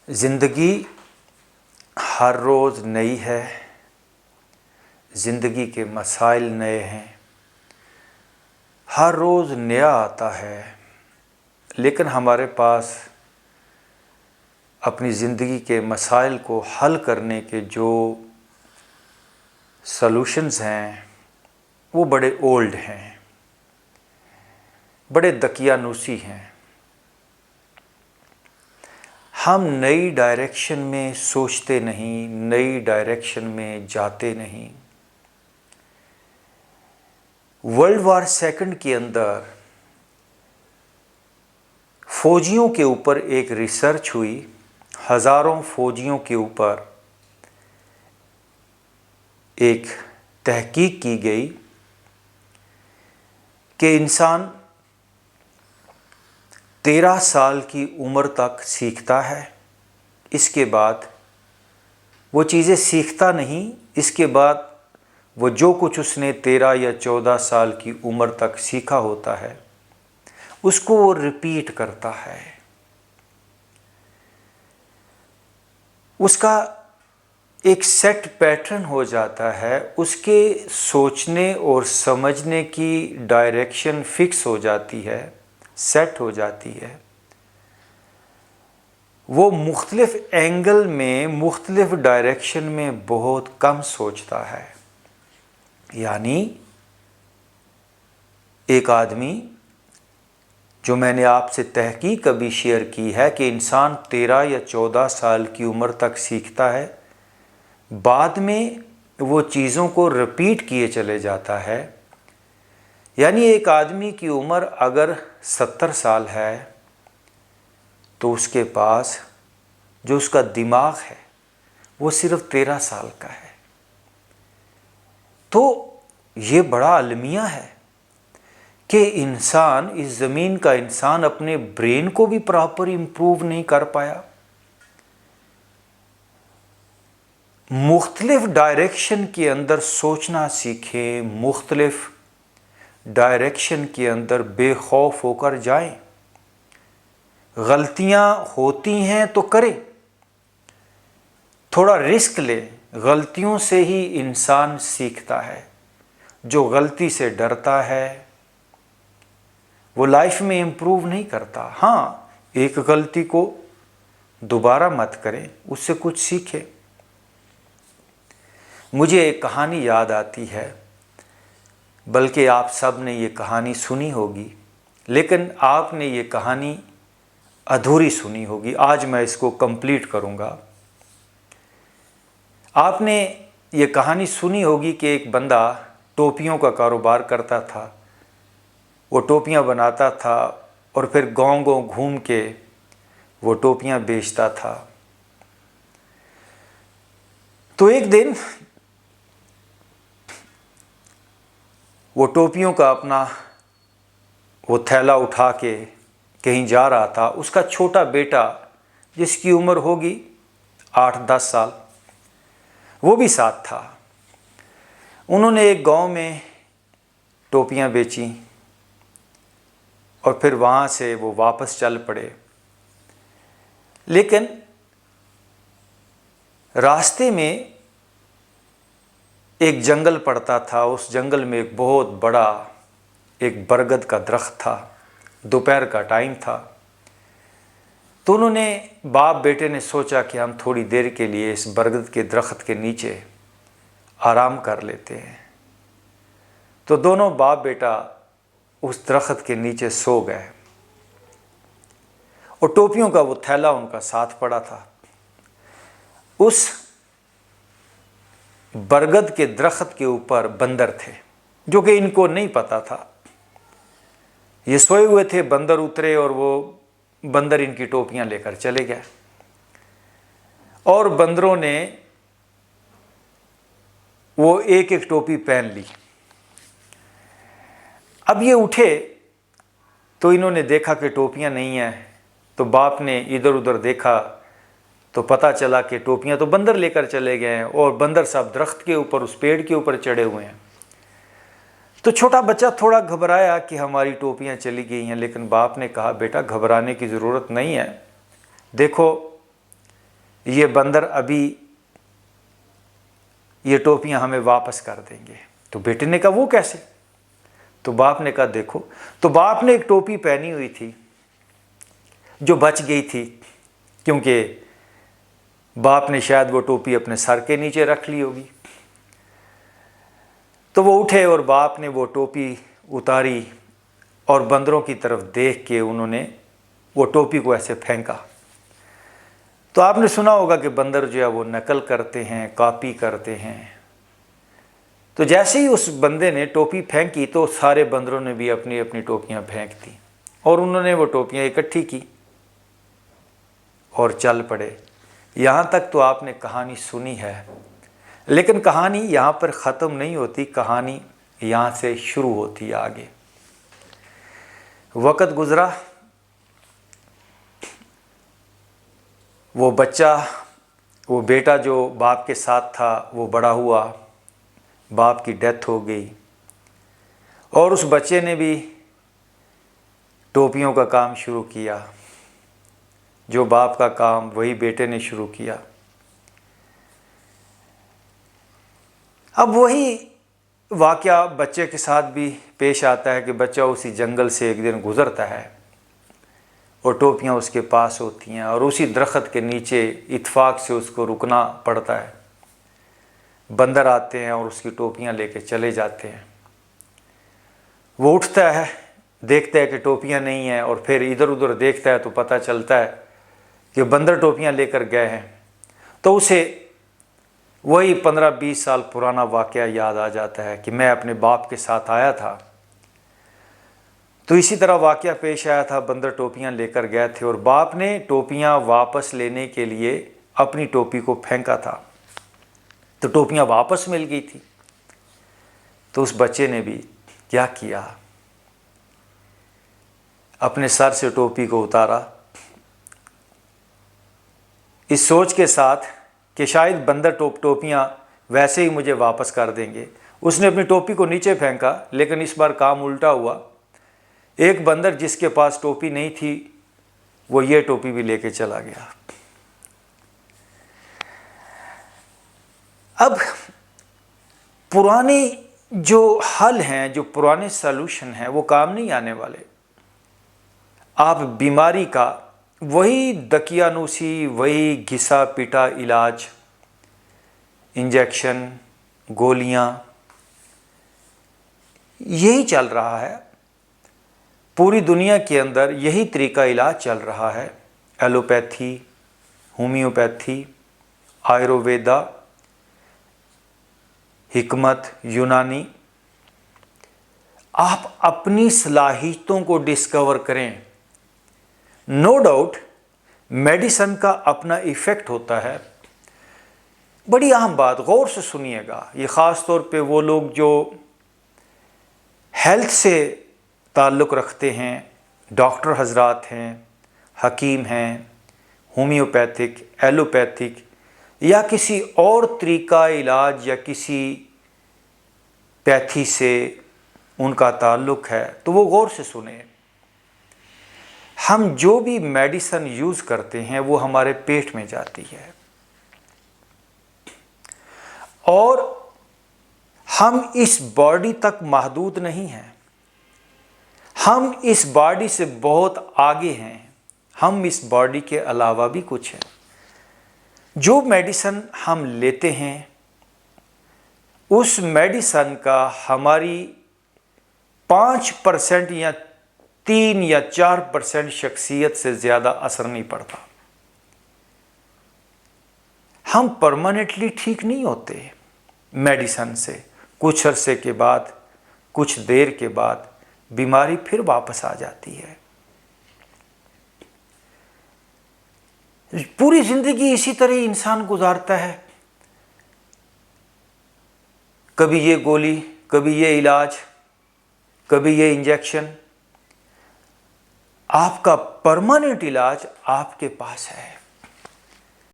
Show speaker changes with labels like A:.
A: زندگی ہر روز نئی ہے، زندگی کے مسائل نئے ہیں، ہر روز نیا آتا ہے، لیکن ہمارے پاس اپنی زندگی کے مسائل کو حل کرنے کے جو سلوشنز ہیں وہ بڑے اولڈ ہیں، بڑے دقیانوسی ہیں۔ ہم نئی ڈائریکشن میں سوچتے نہیں، نئی ڈائریکشن میں جاتے نہیں۔ ورلڈ وار سیکنڈ کے اندر فوجیوں کے اوپر ایک ریسرچ ہوئی، ہزاروں فوجیوں کے اوپر ایک تحقیق کی گئی کہ انسان 13 سال کی عمر تک سیکھتا ہے، اس کے بعد وہ چیزیں سیکھتا نہیں، اس کے بعد وہ جو کچھ اس نے 13 یا 14 سال کی عمر تک سیکھا ہوتا ہے اس کو وہ ریپیٹ کرتا ہے۔ اس کا ایک سیٹ پیٹرن ہو جاتا ہے، اس کے سوچنے اور سمجھنے کی ڈائریکشن فکس ہو جاتی ہے، سیٹ ہو جاتی ہے۔ وہ مختلف اینگل میں، مختلف ڈائریکشن میں بہت کم سوچتا ہے۔ یعنی ایک آدمی، جو میں نے آپ سے تحقیق ابھی شیئر کی ہے کہ انسان 13 یا 14 سال کی عمر تک سیکھتا ہے، بعد میں وہ چیزوں کو ریپیٹ کیے چلے جاتا ہے۔ یعنی ایک آدمی کی عمر اگر 70 سال ہے تو اس کے پاس جو اس کا دماغ ہے وہ صرف 13 سال کا ہے۔ تو یہ بڑا المیہ ہے کہ انسان، اس زمین کا انسان اپنے برین کو بھی پراپر امپروو نہیں کر پایا۔ مختلف ڈائریکشن کے اندر سوچنا سیکھیں، مختلف ڈائریکشن کے اندر بے خوف ہو کر جائیں۔ غلطیاں ہوتی ہیں تو کریں، تھوڑا رسک لیں۔ غلطیوں سے ہی انسان سیکھتا ہے۔ جو غلطی سے ڈرتا ہے وہ لائف میں امپروو نہیں کرتا۔ ہاں، ایک غلطی کو دوبارہ مت کریں، اس سے کچھ سیکھیں۔ مجھے ایک کہانی یاد آتی ہے، بلکہ آپ سب نے یہ کہانی سنی ہوگی، لیکن آپ نے یہ کہانی ادھوری سنی ہوگی۔ آج میں اس کو کمپلیٹ کروں گا۔ آپ نے یہ کہانی سنی ہوگی کہ ایک بندہ ٹوپیوں کا کاروبار کرتا تھا۔ وہ ٹوپیاں بناتا تھا اور پھر گاؤں گاؤں گھوم کے وہ ٹوپیاں بیچتا تھا۔ تو ایک دن وہ ٹوپیوں کا اپنا وہ تھیلا اٹھا کے کہیں جا رہا تھا۔ اس کا چھوٹا بیٹا، جس کی عمر ہوگی 8-10 سال، وہ بھی ساتھ تھا۔ انہوں نے ایک گاؤں میں ٹوپیاں بیچیں اور پھر وہاں سے وہ واپس چل پڑے۔ لیکن راستے میں ایک جنگل پڑتا تھا۔ اس جنگل میں ایک بہت بڑا ایک برگد کا درخت تھا۔ دوپہر کا ٹائم تھا، تو انہوں نے، باپ بیٹے نے سوچا کہ ہم تھوڑی دیر کے لیے اس برگد کے درخت کے نیچے آرام کر لیتے ہیں۔ تو دونوں باپ بیٹا اس درخت کے نیچے سو گئے اور ٹوپیوں کا وہ تھیلا ان کا ساتھ پڑا تھا۔ اس برگد کے درخت کے اوپر بندر تھے، جو کہ ان کو نہیں پتا تھا۔ یہ سوئے ہوئے تھے، بندر اترے اور وہ بندر ان کی ٹوپیاں لے کر چلے گئے، اور بندروں نے وہ ایک ایک ٹوپی پہن لی۔ اب یہ اٹھے تو انہوں نے دیکھا کہ ٹوپیاں نہیں ہیں، تو باپ نے ادھر ادھر دیکھا تو پتہ چلا کہ ٹوپیاں تو بندر لے کر چلے گئے ہیں، اور بندر صاحب درخت کے اوپر، اس پیڑ کے اوپر چڑھے ہوئے ہیں۔ تو چھوٹا بچہ تھوڑا گھبرایا کہ ہماری ٹوپیاں چلی گئی ہیں، لیکن باپ نے کہا بیٹا گھبرانے کی ضرورت نہیں ہے، دیکھو یہ بندر ابھی یہ ٹوپیاں ہمیں واپس کر دیں گے۔ تو بیٹے نے کہا وہ کیسے؟ تو باپ نے کہا دیکھو، تو باپ نے ایک ٹوپی پہنی ہوئی تھی جو بچ گئی تھی، کیونکہ باپ نے شاید وہ ٹوپی اپنے سر کے نیچے رکھ لی ہوگی۔ تو وہ اٹھے اور باپ نے وہ ٹوپی اتاری اور بندروں کی طرف دیکھ کے انہوں نے وہ ٹوپی کو ایسے پھینکا۔ تو آپ نے سنا ہوگا کہ بندر جو ہے وہ نقل کرتے ہیں، کاپی کرتے ہیں۔ تو جیسے ہی اس بندے نے ٹوپی پھینکی تو سارے بندروں نے بھی اپنی اپنی ٹوپیاں پھینک دیں اور انہوں نے وہ ٹوپیاں اکٹھی کی اور چل پڑے۔ یہاں تک تو آپ نے کہانی سنی ہے، لیکن کہانی یہاں پر ختم نہیں ہوتی، کہانی یہاں سے شروع ہوتی ہے آگے۔ وقت گزرا، وہ بچہ، وہ بیٹا جو باپ کے ساتھ تھا وہ بڑا ہوا، باپ کی ڈیتھ ہو گئی، اور اس بچے نے بھی ٹوپیوں کا کام شروع کیا۔ جو باپ کا کام وہی بیٹے نے شروع کیا۔ اب وہی واقعہ بچے کے ساتھ بھی پیش آتا ہے کہ بچہ اسی جنگل سے ایک دن گزرتا ہے اور ٹوپیاں اس کے پاس ہوتی ہیں، اور اسی درخت کے نیچے اتفاق سے اس کو رکنا پڑتا ہے۔ بندر آتے ہیں اور اس کی ٹوپیاں لے کے چلے جاتے ہیں۔ وہ اٹھتا ہے، دیکھتا ہے کہ ٹوپیاں نہیں ہیں، اور پھر ادھر ادھر دیکھتا ہے تو پتہ چلتا ہے کہ بندر ٹوپیاں لے کر گئے ہیں۔ تو اسے وہی 15-20 سال پرانا واقعہ یاد آ جاتا ہے کہ میں اپنے باپ کے ساتھ آیا تھا تو اسی طرح واقعہ پیش آیا تھا، بندر ٹوپیاں لے کر گئے تھے اور باپ نے ٹوپیاں واپس لینے کے لیے اپنی ٹوپی کو پھینکا تھا، تو ٹوپیاں واپس مل گئی تھی۔ تو اس بچے نے بھی کیا کیا، اپنے سر سے ٹوپی کو اتارا، اس سوچ کے ساتھ کہ شاید بندر ٹوپیاں ویسے ہی مجھے واپس کر دیں گے۔ اس نے اپنی ٹوپی کو نیچے پھینکا، لیکن اس بار کام الٹا ہوا۔ ایک بندر جس کے پاس ٹوپی نہیں تھی وہ یہ ٹوپی بھی لے کے چلا گیا۔ اب پرانے جو حل ہیں، جو پرانے سلوشن ہیں، وہ کام نہیں آنے والے۔ آپ بیماری کا وہی دقیانوسی، وہی گھسا پٹا علاج، انجیکشن، گولیاں، یہی چل رہا ہے پوری دنیا کے اندر، یہی طریقہ علاج چل رہا ہے۔ ایلوپیتھی، ہومیوپیتھی، آیورویدا، حکمت، یونانی۔ آپ اپنی صلاحیتوں کو ڈسکور کریں۔ نو ڈاؤٹ میڈیسن کا اپنا ایفیکٹ ہوتا ہے۔ بڑی اہم بات، غور سے سنیے گا، یہ خاص طور پہ وہ لوگ جو ہیلتھ سے تعلق رکھتے ہیں، ڈاکٹر حضرات ہیں، حکیم ہیں، ہومیوپیتھک، ایلوپیتھک یا کسی اور طریقہ علاج یا کسی پیتھی سے ان کا تعلق ہے، تو وہ غور سے سنیں۔ ہم جو بھی میڈیسن یوز کرتے ہیں وہ ہمارے پیٹ میں جاتی ہے، اور ہم اس باڈی تک محدود نہیں ہیں، ہم اس باڈی سے بہت آگے ہیں، ہم اس باڈی کے علاوہ بھی کچھ ہیں۔ جو میڈیسن ہم لیتے ہیں اس میڈیسن کا ہماری 5% یا 3 یا 4% شخصیت سے زیادہ اثر نہیں پڑتا۔ ہم پرماننٹلی ٹھیک نہیں ہوتے میڈیسن سے، کچھ عرصے کے بعد، کچھ دیر کے بعد بیماری پھر واپس آ جاتی ہے۔ پوری زندگی اسی طرح انسان گزارتا ہے، کبھی یہ گولی، کبھی یہ علاج، کبھی یہ انجیکشن۔ آپ کا پرماننٹ علاج آپ کے پاس ہے۔